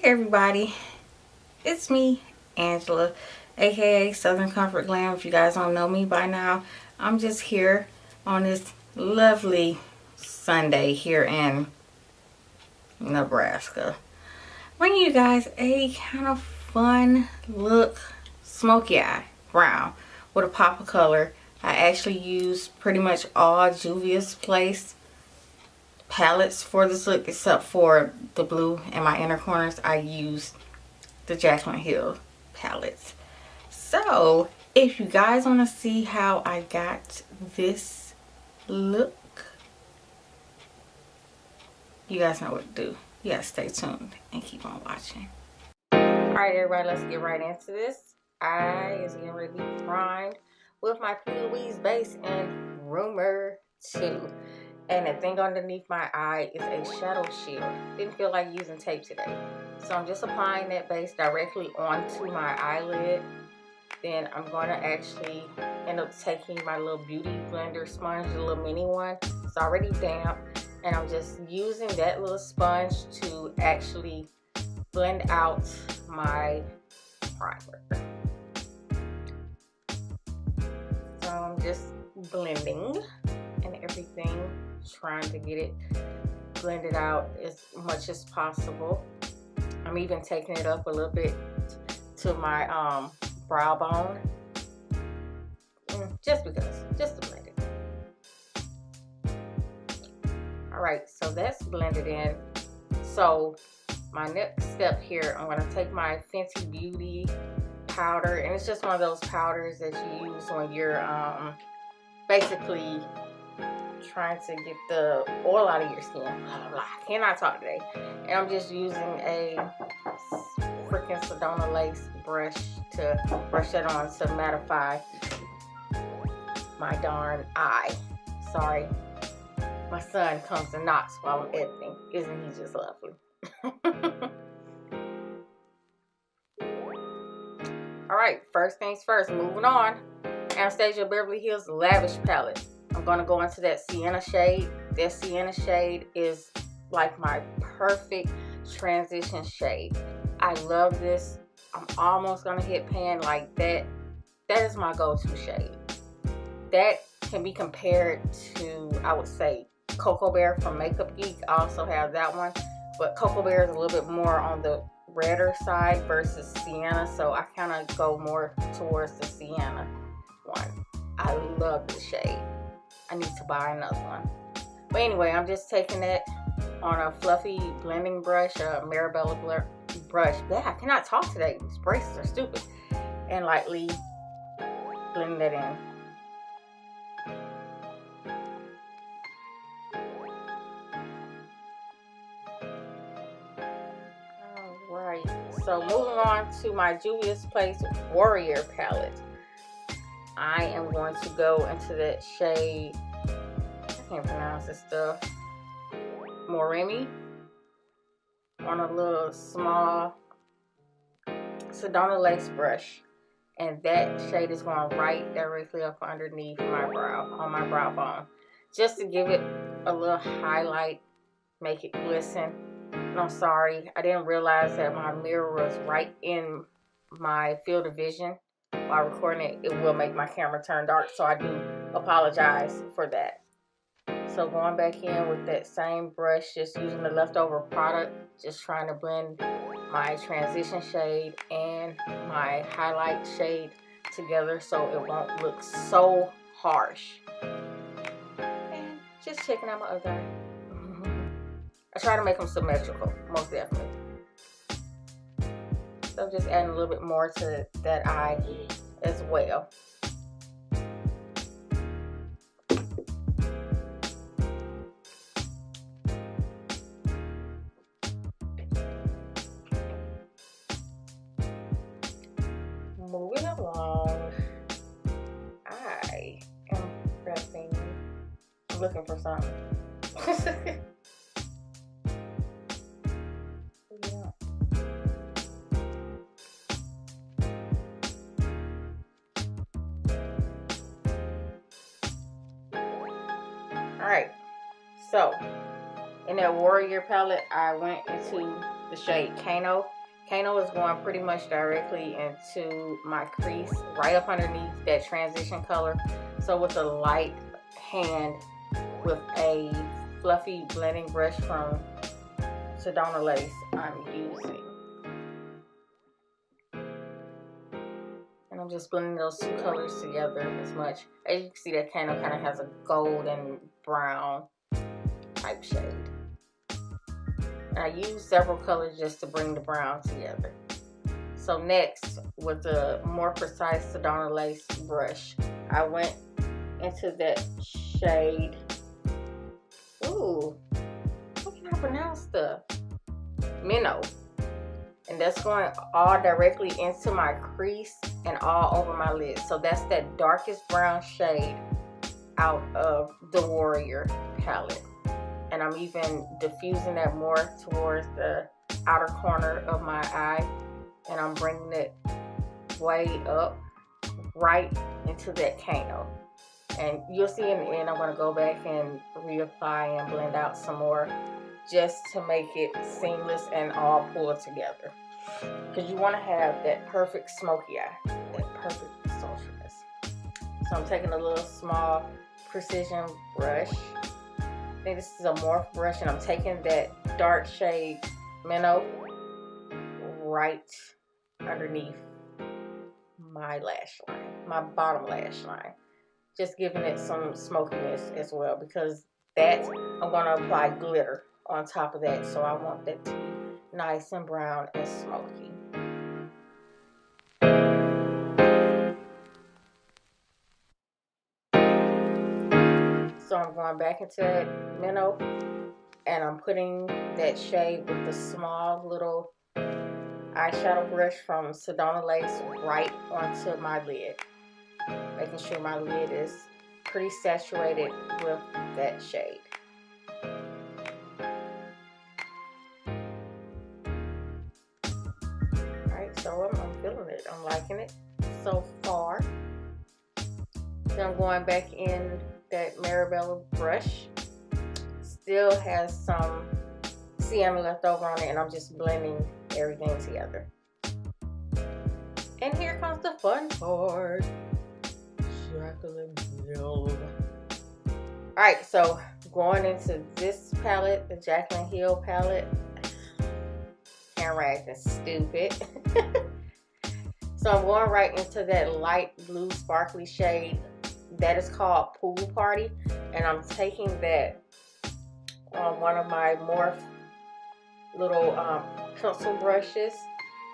everybody, it's me, Angela, aka Southern Comfort Glam. If you guys don't know me by now, I'm just here on this lovely Sunday here in Nebraska, bringing you guys a kind of fun look smoky eye brown with a pop of color. I actually used pretty much all Juvia's Place palettes for this look, except for the blue in my inner corners. I used the Jaclyn Hill palettes. So if you guys want to see how I got this look, you guys know what to do. You gotta stay tuned and keep on watching. Alright everybody, let's get right into this. I is getting ready to be primed with my P.Louise base in Rumour 2. And the thing underneath my eye is a shadow shield. Didn't feel like using tape today, so I'm just applying that base directly onto my eyelid. Then I'm going to actually end up taking my little beauty blender sponge, the little mini one. It's already damp, and I'm just using that little sponge to actually blend out my primer. So I'm just blending and everything, trying to get it blended out as much as possible. I'm even taking it up a little bit to my brow bone, just because, just to blend it. Alright, so that's blended in. So my next step here, I'm going to take my Fenty Beauty powder, and it's just one of those powders that you use when you're basically trying to get the oil out of your skin. Blah, blah, blah. I cannot talk today. And I'm just using a freaking Sedona Lace brush to brush that on to mattify my darn eye. Sorry, my son comes and knocks while I'm editing. Isn't he just lovely? Alright, first things first, moving on. Anastasia Beverly Hills Lavish palette. I'm going to go into that sienna shade. That sienna shade is like my perfect transition shade. I love this. I'm almost going to hit pan like that. That is my go-to shade. That can be compared to, I would say, Cocoa Bear from Makeup Geek. I also have that one. But Cocoa Bear is a little bit more on the redder side versus sienna. So I kind of go more towards the sienna one. I love the shade. I need to buy another one. But anyway, I'm just taking it on a fluffy blending brush, a Mirabella brush. Yeah, I cannot talk today. These braces are stupid. And lightly blend that in. Alright, so moving on to my Juvia's Place Warrior palette. I am going to go into that shade, I can't pronounce this stuff, Morphe, on a little small Sedona Lace brush. And that shade is going right directly up underneath my brow, on my brow bone. Just to give it a little highlight, make it glisten. And I'm sorry, I didn't realize that my mirror was right in my field of vision. While recording it will make my camera turn dark, so I do apologize for that. So going back in with that same brush, just using the leftover product, just trying to blend my transition shade and my highlight shade together so it won't look so harsh. And just checking out my other eye. I try to make them symmetrical, most definitely. So just adding a little bit more to that eye as well. Moving along, I am prepping. I'm looking for something. Alright, so in that Warrior palette, I went into the shade Kano. Kano is going pretty much directly into my crease, right up underneath that transition color. So with a light hand, with a fluffy blending brush from Sedona Lace, I'm using. And I'm just blending those two colors together as much. As you can see, that Kano kind of has a gold and brown type shade. And I use several colors just to bring the brown together. So next, with the more precise Sedona Lace brush, I went into that shade. Ooh, how can I pronounce the Mino? And that's going all directly into my crease and all over my lid. So that's that darkest brown shade out of the Warrior palette. And I'm even diffusing that more towards the outer corner of my eye. And I'm bringing it way up, right into that Kano. And you'll see in the end, I'm going to go back and reapply and blend out some more, just to make it seamless and all pull together. Because you want to have that perfect smoky eye, that perfect sultriness. So I'm taking a little small precision brush. I think this is a Morphe brush, and I'm taking that dark shade Mino right underneath my lash line, my bottom lash line. Just giving it some smokiness as well, because that I'm going to apply glitter on top of that. So I want that to be nice and brown and smoky. So I'm going back into that Mino, and I'm putting that shade with the small little eyeshadow brush from Sedona Lace right onto my lid, making sure my lid is pretty saturated with that shade. Alright, so I'm feeling it. I'm liking it so far. Then I'm going back in that Mirabella brush. Still has some sienna left over on it, and I'm just blending everything together. And here comes the fun part. Alright, so going into this palette, the Jaclyn Hill palette. Camera acting stupid. So I'm going right into that light blue sparkly shade that is called Pool Party, and I'm taking that on one of my Morphe little pencil brushes,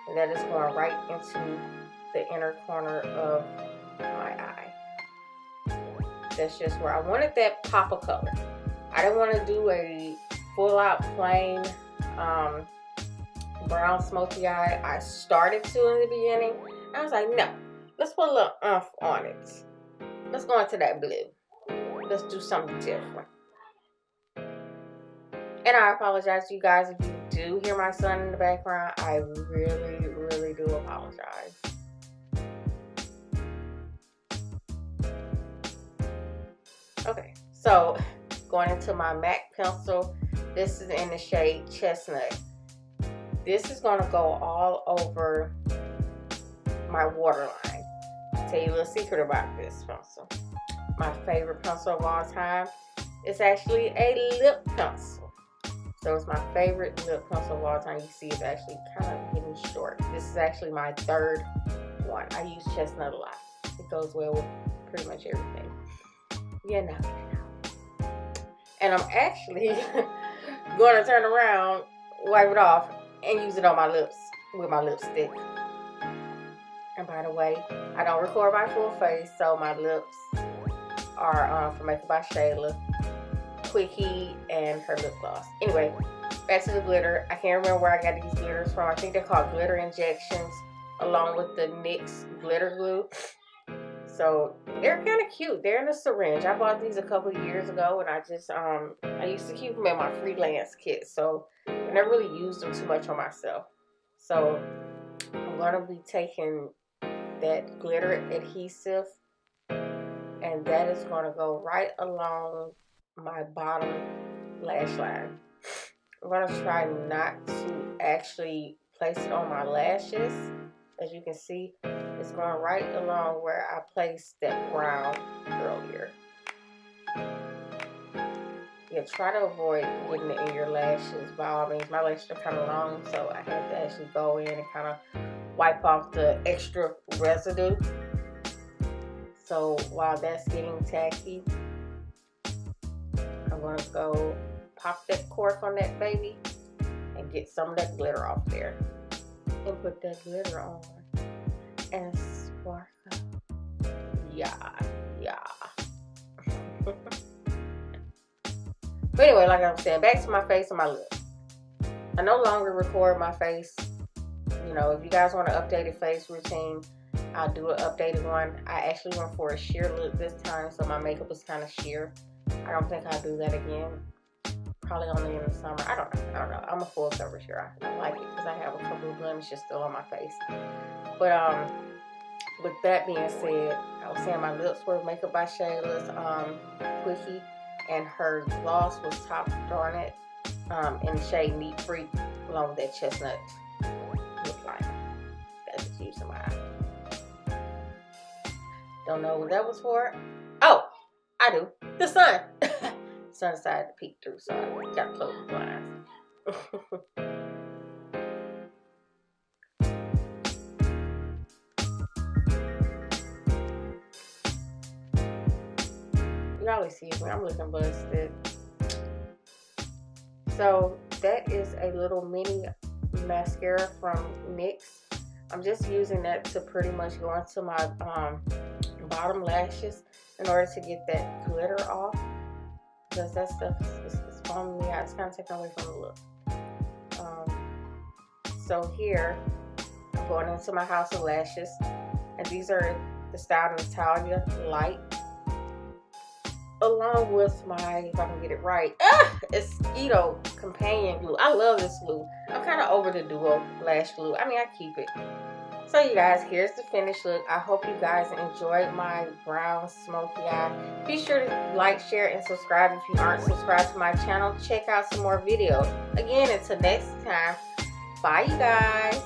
and that is going right into the inner corner of my eye. That's just where I wanted that pop of color. I didn't want to do a full out plain brown smoky eye. I started to in the beginning. I was like, no, let's put a little oomph on it. Let's go into that blue. Let's do something different. And I apologize to you guys if you do hear my son in the background. I really, really do apologize. Okay, so going into my MAC pencil. This is in the shade Chestnut. This is going to go all over my waterline. I'll tell you a little secret about this pencil. My favorite pencil of all time is actually a lip pencil. So it's my favorite lip pencil of all time. You can see it's actually kind of getting short. This is actually my third one. I use Chestnut a lot. It goes well with pretty much everything. You know. And I'm actually going to turn around, wipe it off, and use it on my lips with my lipstick. And by the way, I don't record my full face, so my lips are from MakeupShaylaX, Quickie, and her lip gloss. Anyway, back to the glitter. I can't remember where I got these glitters from. I think they're called glitter injections, along with the NYX glitter glue. So they're kind of cute. They're in a syringe. I bought these a couple of years ago, and I just I used to keep them in my freelance kit, so I never really used them too much on myself. So I'm gonna be taking that glitter adhesive, and that is gonna go right along my bottom lash line. I'm gonna try not to actually place it on my lashes. As you can see, it's going right along where I placed that brown earlier. Yeah, try to avoid getting it in your lashes by all means. My lashes are kind of long, so I had to actually go in and kind of wipe off the extra residue. So while that's getting tacky, I'm going to go pop that cork on that baby and get some of that glitter off there. And put that glitter on and sparkle. Yeah. But anyway, like I was saying, back to my face and my lips. I no longer record my face. You know, if you guys want an updated face routine, I'll do an updated one. I actually went for a sheer look this time, so my makeup was kind of sheer. I don't think I'll do that again. Probably only in the summer. I don't know. I'm a full coverage girl. I like it because I have a couple of blemishes still on my face. But with that being said, I was saying my lips were Makeup by Shayla's Quickie, and her gloss was topped on it in the shade Neatfreak along with that Chestnut Lipliner. That's just using my eye. Don't know what that was for. Oh, I do. The sun. Sun decided to peek through, so I got to close the blinds. Y'all excuse me, I'm looking busted. So that is a little mini mascara from NYX. I'm just using that to pretty much go into my bottom lashes in order to get that glitter off, because that stuff is foaming me out. It's kind of taking away from the look. So here I'm going into my House of Lashes, and these are the style Natalia Light, along with my, if I can get it right, it's Mino companion glue. I love this glue. I'm kind of over the duo lash glue. I mean, I keep it. So you guys, here's the finished look. I hope you guys enjoyed my brown smoky eye. Be sure to like, share, and subscribe if you aren't subscribed to my channel. Check out some more videos. Again, until next time, bye you guys.